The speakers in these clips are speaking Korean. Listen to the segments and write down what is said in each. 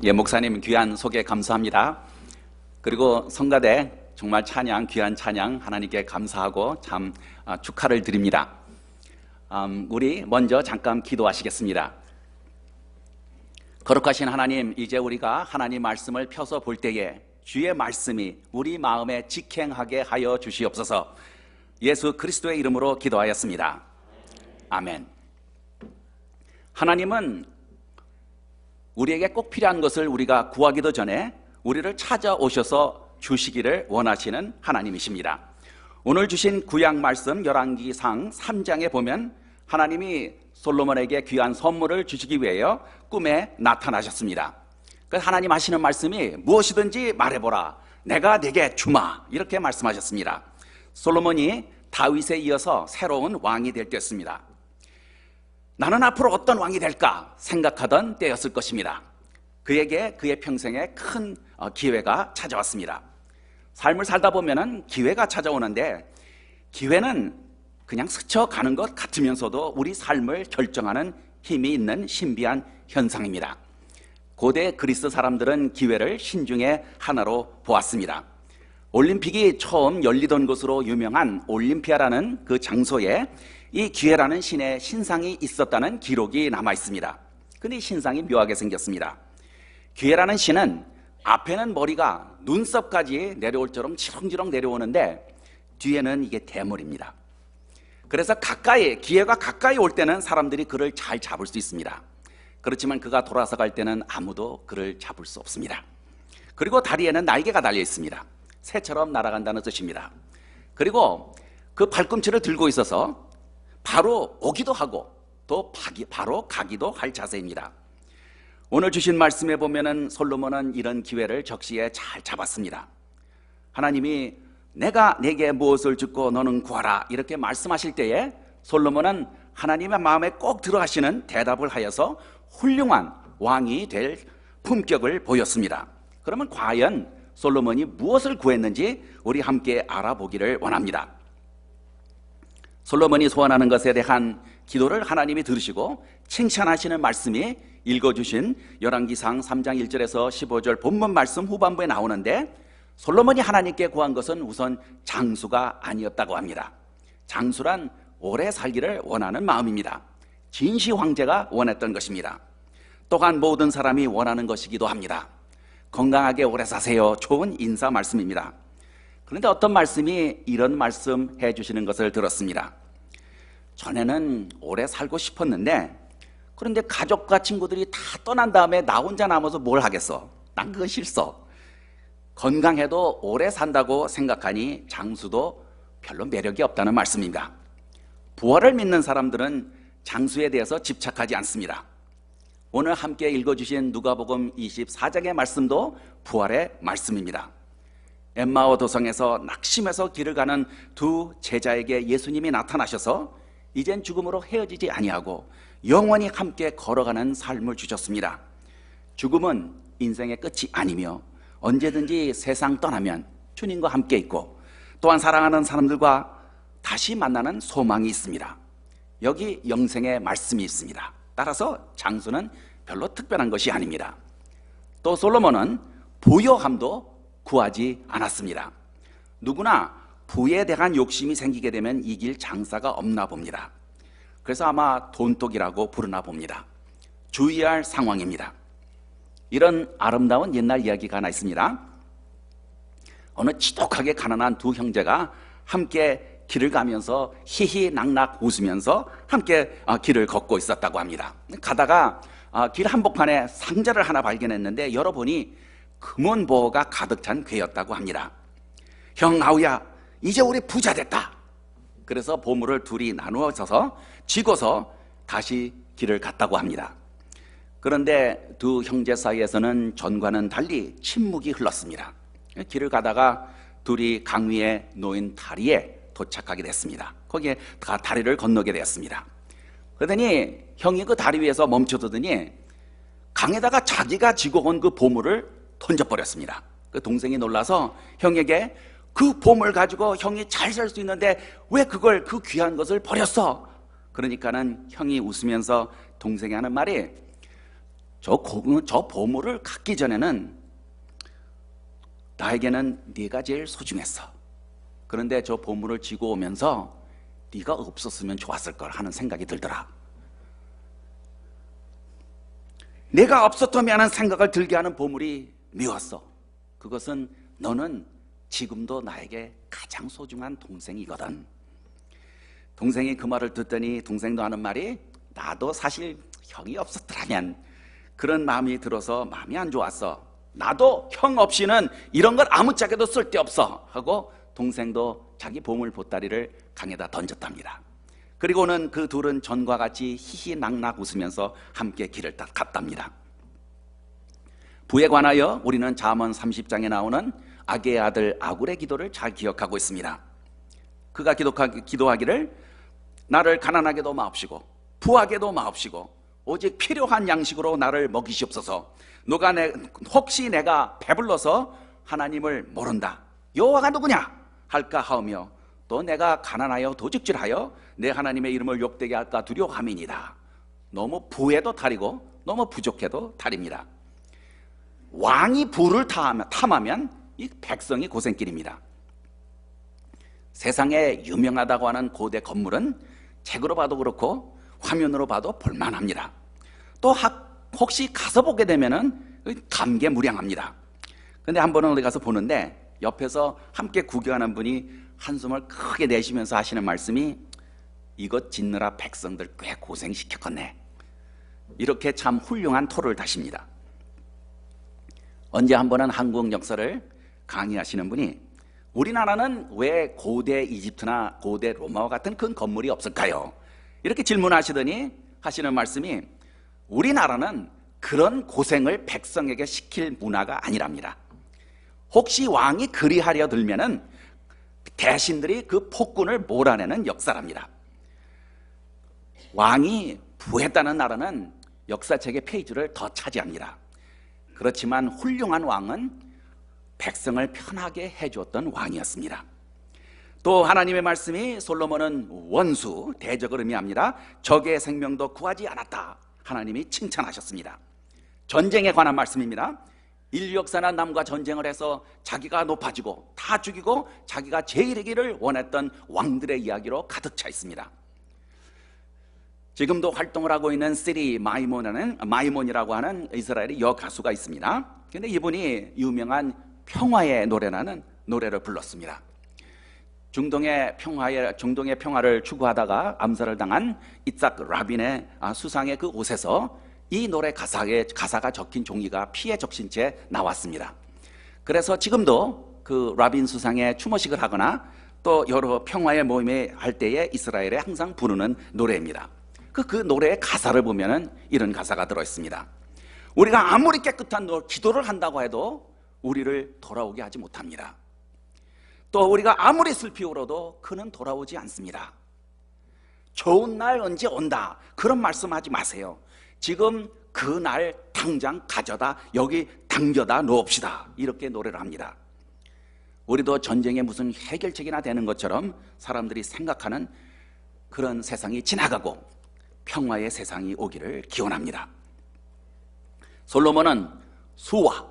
예, 목사님 귀한 소개 감사합니다. 그리고 성가대 정말 찬양, 귀한 찬양 하나님께 감사하고 참 축하를 드립니다. 우리 먼저 잠깐 기도하시겠습니다. 거룩하신 하나님, 이제 우리가 하나님 말씀을 펴서 볼 때에 주의 말씀이 우리 마음에 직행하게 하여 주시옵소서. 예수 그리스도의 이름으로 기도하였습니다. 아멘. 하나님은 우리에게 꼭 필요한 것을 우리가 구하기도 전에 우리를 찾아오셔서 주시기를 원하시는 하나님이십니다. 오늘 주신 구약 말씀 열왕기상 3장에 보면 하나님이 솔로몬에게 귀한 선물을 주시기 위하여 꿈에 나타나셨습니다. 그래서 하나님 하시는 말씀이 무엇이든지 말해보라, 내가 네게 주마, 이렇게 말씀하셨습니다. 솔로몬이 다윗에 이어서 새로운 왕이 될 때였습니다. 나는 앞으로 어떤 왕이 될까 생각하던 때였을 것입니다. 그에게 그의 평생에 큰 기회가 찾아왔습니다. 삶을 살다 보면은 기회가 찾아오는데, 기회는 그냥 스쳐가는 것 같으면서도 우리 삶을 결정하는 힘이 있는 신비한 현상입니다. 고대 그리스 사람들은 기회를 신중의 하나로 보았습니다. 올림픽이 처음 열리던 곳으로 유명한 올림피아라는 그 장소에 이 기회라는 신의 신상이 있었다는 기록이 남아 있습니다. 근데 이 신상이 묘하게 생겼습니다. 기회라는 신은 앞에는 머리가 눈썹까지 내려올 처럼 지렁지렁 내려오는데 뒤에는 이게 대머리입니다. 그래서 기회가 가까이 올 때는 사람들이 그를 잘 잡을 수 있습니다. 그렇지만 그가 돌아서 갈 때는 아무도 그를 잡을 수 없습니다. 그리고 다리에는 날개가 달려 있습니다. 새처럼 날아간다는 뜻입니다. 그리고 그 발꿈치를 들고 있어서 바로 오기도 하고 또 바로 가기도 할 자세입니다. 오늘 주신 말씀에 보면은 솔로몬은 이런 기회를 적시에 잘 잡았습니다. 하나님이 내가 네게 무엇을 줍고 너는 구하라 이렇게 말씀하실 때에 솔로몬은 하나님의 마음에 꼭 들어가시는 대답을 하여서 훌륭한 왕이 될 품격을 보였습니다. 그러면 과연 솔로몬이 무엇을 구했는지 우리 함께 알아보기를 원합니다. 솔로몬이 소원하는 것에 대한 기도를 하나님이 들으시고 칭찬하시는 말씀이 읽어주신 열왕기상 3장 1절에서 15절 본문 말씀 후반부에 나오는데, 솔로몬이 하나님께 구한 것은 우선 장수가 아니었다고 합니다. 장수란 오래 살기를 원하는 마음입니다. 진시 황제가 원했던 것입니다. 또한 모든 사람이 원하는 것이기도 합니다. 건강하게 오래 사세요. 좋은 인사 말씀입니다. 그런데 어떤 말씀이 이런 말씀 해주시는 것을 들었습니다. 전에는 오래 살고 싶었는데, 그런데 가족과 친구들이 다 떠난 다음에 나 혼자 남아서 뭘 하겠어? 난 그거 싫어. 건강해도 오래 산다고 생각하니 장수도 별로 매력이 없다는 말씀입니다. 부활을 믿는 사람들은 장수에 대해서 집착하지 않습니다. 오늘 함께 읽어주신 누가복음 24장의 말씀도 부활의 말씀입니다. 엠마오 도성에서 낙심해서 길을 가는 두 제자에게 예수님이 나타나셔서 이젠 죽음으로 헤어지지 아니하고 영원히 함께 걸어가는 삶을 주셨습니다. 죽음은 인생의 끝이 아니며 언제든지 세상 떠나면 주님과 함께 있고, 또한 사랑하는 사람들과 다시 만나는 소망이 있습니다. 여기 영생의 말씀이 있습니다. 따라서 장수는 별로 특별한 것이 아닙니다. 또 솔로몬은 부요함도 구하지 않았습니다. 누구나 부에 대한 욕심이 생기게 되면 이길 장사가 없나 봅니다. 그래서 아마 돈독이라고 부르나 봅니다. 주의할 상황입니다. 이런 아름다운 옛날 이야기가 하나 있습니다. 어느 지독하게 가난한 두 형제가 함께 길을 가면서 히히낙낙 웃으면서 함께 길을 걷고 있었다고 합니다. 가다가 길 한복판에 상자를 하나 발견했는데 열어보니 금원보호가 가득 찬 괴였다고 합니다. 형 아우야, 이제 우리 부자 됐다. 그래서 보물을 둘이 나누어서 쥐고서 다시 길을 갔다고 합니다. 그런데 두 형제 사이에서는 전과는 달리 침묵이 흘렀습니다. 길을 가다가 둘이 강 위에 놓인 다리에 도착하게 됐습니다. 거기에 다리를 건너게 되었습니다. 그러더니 형이 그 다리 위에서 멈춰두더니 강에다가 자기가 쥐고 온 그 보물을 던져버렸습니다. 그 동생이 놀라서 형에게 그 보물 가지고 형이 잘 살 수 있는데 왜 그 귀한 것을 버렸어? 그러니까는 형이 웃으면서 동생이 하는 말이, 저 보물을 갖기 전에는 나에게는 네가 제일 소중했어. 그런데 저 보물을 쥐고 오면서 네가 없었으면 좋았을 걸 하는 생각이 들더라. 내가 없었다면 하는 생각을 들게 하는 보물이 미웠어. 그것은 너는 지금도 나에게 가장 소중한 동생이거든. 동생이 그 말을 듣더니 동생도 하는 말이, 나도 사실 형이 없었더라면 그런 마음이 들어서 마음이 안 좋았어. 나도 형 없이는 이런 걸 아무짝에도 쓸데없어 하고 동생도 자기 보물 보따리를 강에다 던졌답니다. 그리고는 그 둘은 전과 같이 희희낙낙 웃으면서 함께 길을 갔답니다. 부에 관하여 우리는 잠언 30장에 나오는 아게의 아들 아굴의 기도를 잘 기억하고 있습니다. 그가 기도하기를, 나를 가난하게도 마옵시고 부하게도 마옵시고 오직 필요한 양식으로 나를 먹이시옵소서. 혹시 내가 배불러서 하나님을 모른다, 여호와가 누구냐 할까 하오며, 또 내가 가난하여 도적질하여 내 하나님의 이름을 욕되게 할까 두려워함이니이다. 너무 부해도 탈이고 너무 부족해도 탈입니다. 왕이 부를 탐하면 이 백성이 고생길입니다. 세상에 유명하다고 하는 고대 건물은 책으로 봐도 그렇고 화면으로 봐도 볼만합니다. 또 혹시 가서 보게 되면은 감개무량합니다. 근데 한 번은 어디 가서 보는데 옆에서 함께 구경하는 분이 한숨을 크게 내쉬면서 하시는 말씀이, 이것 짓느라 백성들 꽤 고생시켰겠네. 이렇게 참 훌륭한 토를 다십니다. 언제 한 번은 한국 역사를 강의하시는 분이, 우리나라는 왜 고대 이집트나 고대 로마와 같은 큰 건물이 없을까요? 이렇게 질문하시더니 하시는 말씀이, 우리나라는 그런 고생을 백성에게 시킬 문화가 아니랍니다. 혹시 왕이 그리하려 들면은 대신들이 그 폭군을 몰아내는 역사랍니다. 왕이 부했다는 나라는 역사책의 페이지를 더 차지합니다. 그렇지만 훌륭한 왕은 백성을 편하게 해주었던 왕이었습니다. 또 하나님의 말씀이, 솔로몬은 원수, 대적을 의미합니다. 적의 생명도 구하지 않았다, 하나님이 칭찬하셨습니다. 전쟁에 관한 말씀입니다. 인류 역사는 남과 전쟁을 해서 자기가 높아지고 다 죽이고 자기가 제일이기를 원했던 왕들의 이야기로 가득 차 있습니다. 지금도 활동을 하고 있는 시리 마이몬이라고 하는 이스라엘의 여가수가 있습니다. 그런데 이분이 유명한 평화의 노래라는 노래를 불렀습니다. 중동의 평화를 추구하다가 암살을 당한 이삭 라빈의 수상의 그 옷에서 이 노래 가사가 적힌 종이가 피에 적신 채 나왔습니다. 그래서 지금도 그 라빈 수상의 추모식을 하거나 또 여러 평화의 모임에 할 때에 이스라엘에 항상 부르는 노래입니다. 그 노래의 가사를 보면은 이런 가사가 들어있습니다. 우리가 아무리 깨끗한 기도를 한다고 해도 우리를 돌아오게 하지 못합니다. 또 우리가 아무리 슬피 울어도 그는 돌아오지 않습니다. 좋은 날 언제 온다, 그런 말씀하지 마세요. 지금 그 날 당장 가져다 여기 당겨다 놓읍시다, 이렇게 노래를 합니다. 우리도 전쟁에 무슨 해결책이나 되는 것처럼 사람들이 생각하는 그런 세상이 지나가고 평화의 세상이 오기를 기원합니다. 솔로몬은 수와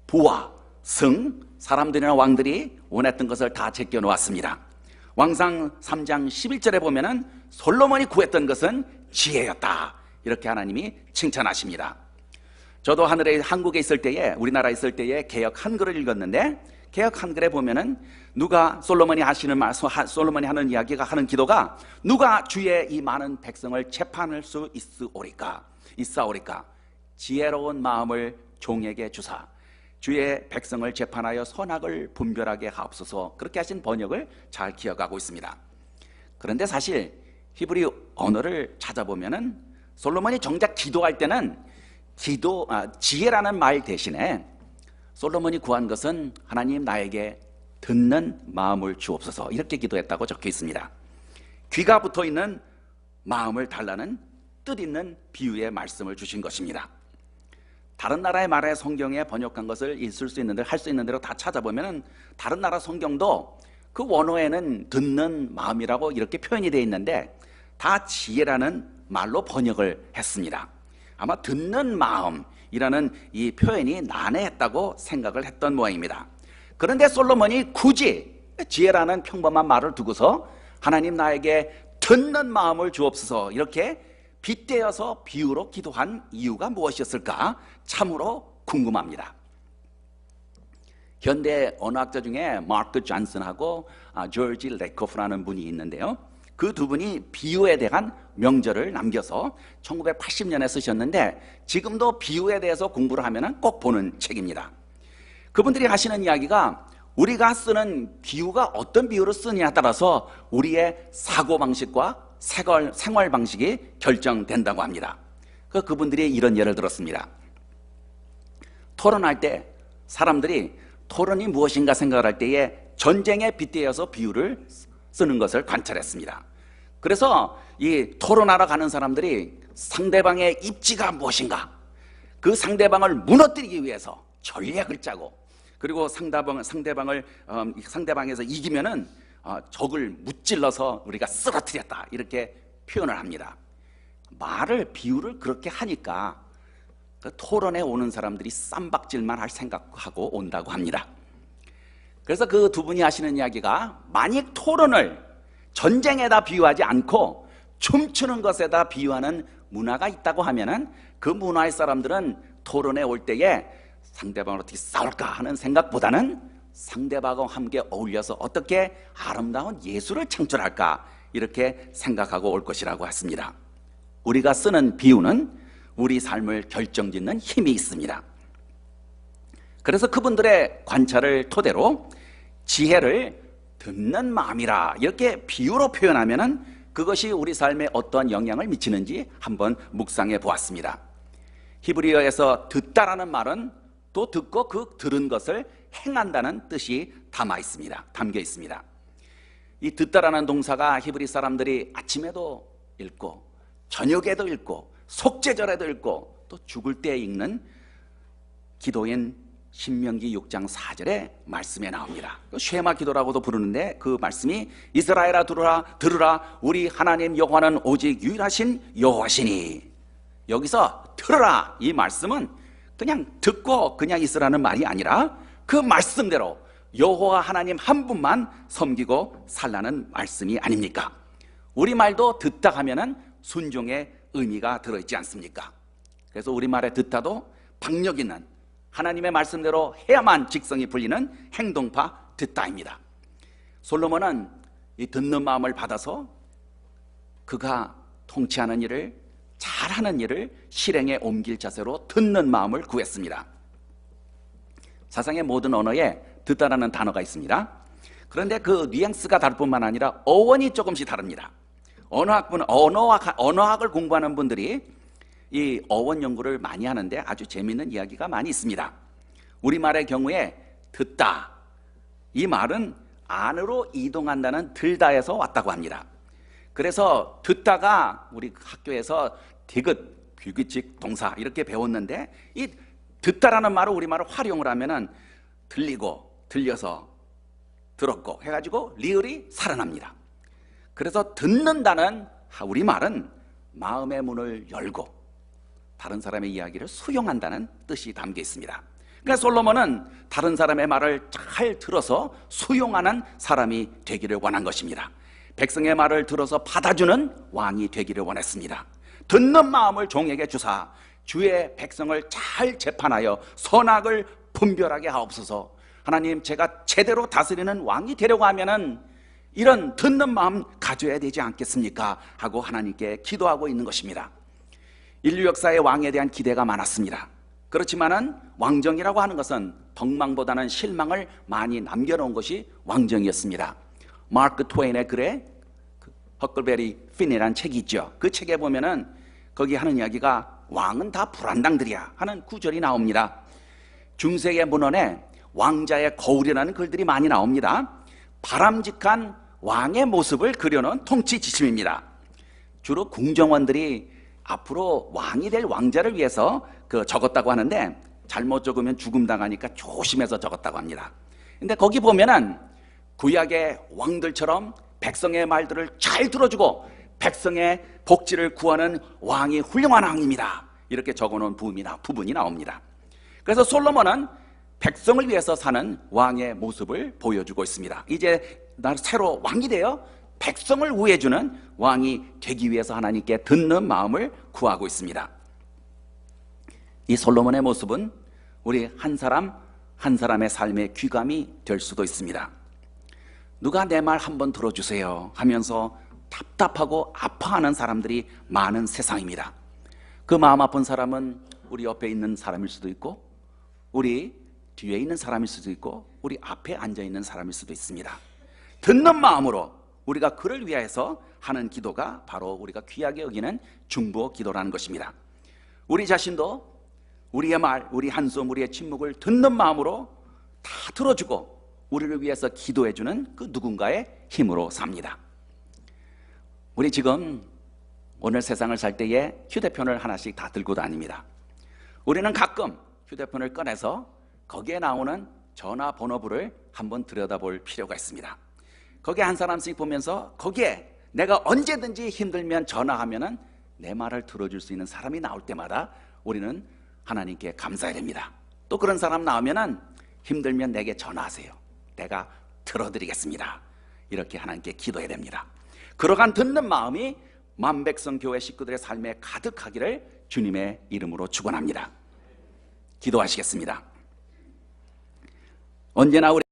부와 승, 사람들이나 왕들이 원했던 것을 다 제껴 놓았습니다. 왕상 3장 11절에 보면은 솔로몬이 구했던 것은 지혜였다, 이렇게 하나님이 칭찬하십니다. 저도 한국에 있을 때에, 우리나라에 있을 때에 개역 한글을 읽었는데, 개역 한글에 보면은 솔로몬이 하는 이야기가 하는 기도가, 누가 주의 이 많은 백성을 재판할 수 있사오리까? 지혜로운 마음을 종에게 주사 주의 백성을 재판하여 선악을 분별하게 하옵소서, 그렇게 하신 번역을 잘 기억하고 있습니다. 그런데 사실 히브리 언어를 찾아보면은 솔로몬이 정작 기도할 때는 지혜라는 말 대신에 솔로몬이 구한 것은, 하나님 나에게 듣는 마음을 주옵소서, 이렇게 기도했다고 적혀 있습니다. 귀가 붙어 있는 마음을 달라는 뜻 있는 비유의 말씀을 주신 것입니다. 다른 나라의 말에 성경에 번역한 것을 있을 수 있는 대로, 할 수 있는 대로 다 찾아보면 다른 나라 성경도 그 원어에는 듣는 마음이라고 이렇게 표현이 되어 있는데 다 지혜라는 말로 번역을 했습니다. 아마 듣는 마음이라는 이 표현이 난해했다고 생각을 했던 모양입니다. 그런데 솔로몬이 굳이 지혜라는 평범한 말을 두고서 하나님 나에게 듣는 마음을 주옵소서 이렇게 빗대어서 비유로 기도한 이유가 무엇이었을까 참으로 궁금합니다. 현대 언어학자 중에 마크 존슨하고 조지 레코프라는 분이 있는데요, 그 두 분이 비유에 대한 명절을 남겨서 1980년에 쓰셨는데 지금도 비유에 대해서 공부를 하면 꼭 보는 책입니다. 그분들이 하시는 이야기가 우리가 쓰는 비유가 어떤 비유를 쓰느냐에 따라서 우리의 사고방식과 생활 방식이 결정된다고 합니다. 그분들이 이런 예를 들었습니다. 토론할 때 사람들이 토론이 무엇인가 생각을 할 때에 전쟁에 빗대어서 비유를 쓰는 것을 관찰했습니다. 그래서 이 토론하러 가는 사람들이 상대방의 입지가 무엇인가, 그 상대방을 무너뜨리기 위해서 전략을 짜고, 그리고 상대방에서 이기면은 적을 무찔러서 우리가 쓰러뜨렸다 이렇게 표현을 합니다. 비유를 그렇게 하니까 그 토론에 오는 사람들이 쌈박질만 할 생각하고 온다고 합니다. 그래서 그 두 분이 하시는 이야기가 만약 토론을 전쟁에다 비유하지 않고 춤추는 것에다 비유하는 문화가 있다고 하면은 그 문화의 사람들은 토론에 올 때에 상대방을 어떻게 싸울까 하는 생각보다는 상대방과 함께 어울려서 어떻게 아름다운 예술을 창출할까 이렇게 생각하고 올 것이라고 했습니다. 우리가 쓰는 비유는 우리 삶을 결정짓는 힘이 있습니다. 그래서 그분들의 관찰을 토대로 지혜를 듣는 마음이라 이렇게 비유로 표현하면은 그것이 우리 삶에 어떠한 영향을 미치는지 한번 묵상해 보았습니다. 히브리어에서 듣다라는 말은 또 듣고 그 들은 것을 행한다는 뜻이 담겨 있습니다. 이 듣다라는 동사가 히브리 사람들이 아침에도 읽고 저녁에도 읽고 속죄절에도 읽고 또 죽을 때 읽는 기도인 신명기 6장 4절의 말씀에 나옵니다. 쉐마 기도라고도 부르는데 그 말씀이 이스라엘아 들으라 우리 하나님 여호와는 오직 유일하신 여호와시니, 여기서 들으라 이 말씀은 그냥 듣고 그냥 있으라는 말이 아니라 그 말씀대로 여호와 하나님 한 분만 섬기고 살라는 말씀이 아닙니까? 우리말도 듣다 하면은 순종의 의미가 들어있지 않습니까? 그래서 우리말에 듣다도 박력 있는 하나님의 말씀대로 해야만 직성이 풀리는 행동파 듣다입니다. 솔로몬은 이 듣는 마음을 받아서 그가 통치하는 일을, 잘하는 일을 실행에 옮길 자세로 듣는 마음을 구했습니다. 세상의 모든 언어에 듣다라는 단어가 있습니다. 그런데 그 뉘앙스가 다를 뿐만 아니라 어원이 조금씩 다릅니다. 언어학을 공부하는 분들이 이 어원 연구를 많이 하는데 아주 재미있는 이야기가 많이 있습니다. 우리말의 경우에 듣다, 이 말은 안으로 이동한다는 들다에서 왔다고 합니다. 그래서 듣다가 우리 학교에서 디귿, 규규칙, 동사 이렇게 배웠는데 이 듣다라는 말을 우리말을 활용을 하면은 들리고 들려서 들었고 해가지고 리을이 살아납니다. 그래서 듣는다는 우리말은 마음의 문을 열고 다른 사람의 이야기를 수용한다는 뜻이 담겨 있습니다. 그러니까 솔로몬은 다른 사람의 말을 잘 들어서 수용하는 사람이 되기를 원한 것입니다. 백성의 말을 들어서 받아주는 왕이 되기를 원했습니다. 듣는 마음을 종에게 주사 주의 백성을 잘 재판하여 선악을 분별하게 하옵소서. 하나님, 제가 제대로 다스리는 왕이 되려고 하면은 이런 듣는 마음 가져야 되지 않겠습니까? 하고 하나님께 기도하고 있는 것입니다. 인류 역사의 왕에 대한 기대가 많았습니다. 그렇지만은 왕정이라고 하는 것은 덕망보다는 실망을 많이 남겨놓은 것이 왕정이었습니다. 마크 트웨인의 글에 허클베리 핀이라는 책이 있죠. 그 책에 보면은 거기 하는 이야기가 왕은 다 불안당들이야 하는 구절이 나옵니다. 중세의 문헌에 왕자의 거울이라는 글들이 많이 나옵니다. 바람직한 왕의 모습을 그려놓은 통치 지침입니다. 주로 궁정원들이 앞으로 왕이 될 왕자를 위해서 적었다고 하는데 잘못 적으면 죽음 당하니까 조심해서 적었다고 합니다. 근데 거기 보면은 구약의 왕들처럼 백성의 말들을 잘 들어주고 백성의 복지를 구하는 왕이 훌륭한 왕입니다 이렇게 적어놓은 부분이 나옵니다. 그래서 솔로몬은 백성을 위해서 사는 왕의 모습을 보여주고 있습니다. 이제 나 새로 왕이 되어 백성을 우애해주는 왕이 되기 위해서 하나님께 듣는 마음을 구하고 있습니다. 이 솔로몬의 모습은 우리 한 사람 한 사람의 삶의 귀감이 될 수도 있습니다. 누가 내 말 한번 들어주세요 하면서 답답하고 아파하는 사람들이 많은 세상입니다. 그 마음 아픈 사람은 우리 옆에 있는 사람일 수도 있고, 우리 뒤에 있는 사람일 수도 있고, 우리 앞에 앉아있는 사람일 수도 있습니다. 듣는 마음으로 우리가 그를 위해서 하는 기도가 바로 우리가 귀하게 여기는 중보 기도라는 것입니다. 우리 자신도 우리의 말, 우리 한숨, 우리의 침묵을 듣는 마음으로 다 들어주고 우리를 위해서 기도해주는 그 누군가의 힘으로 삽니다. 우리 지금 오늘 세상을 살 때에 휴대폰을 하나씩 다 들고 다닙니다. 우리는 가끔 휴대폰을 꺼내서 거기에 나오는 전화번호부를 한번 들여다볼 필요가 있습니다. 거기에 한 사람씩 보면서 거기에 내가 언제든지 힘들면 전화하면은 내 말을 들어줄 수 있는 사람이 나올 때마다 우리는 하나님께 감사해야 됩니다. 또 그런 사람 나오면은 힘들면 내게 전화하세요. 내가 들어드리겠습니다. 이렇게 하나님께 기도해야 됩니다. 그러한 듣는 마음이 만백성 교회 식구들의 삶에 가득하기를 주님의 이름으로 축원합니다. 기도하시겠습니다. 언제나 우리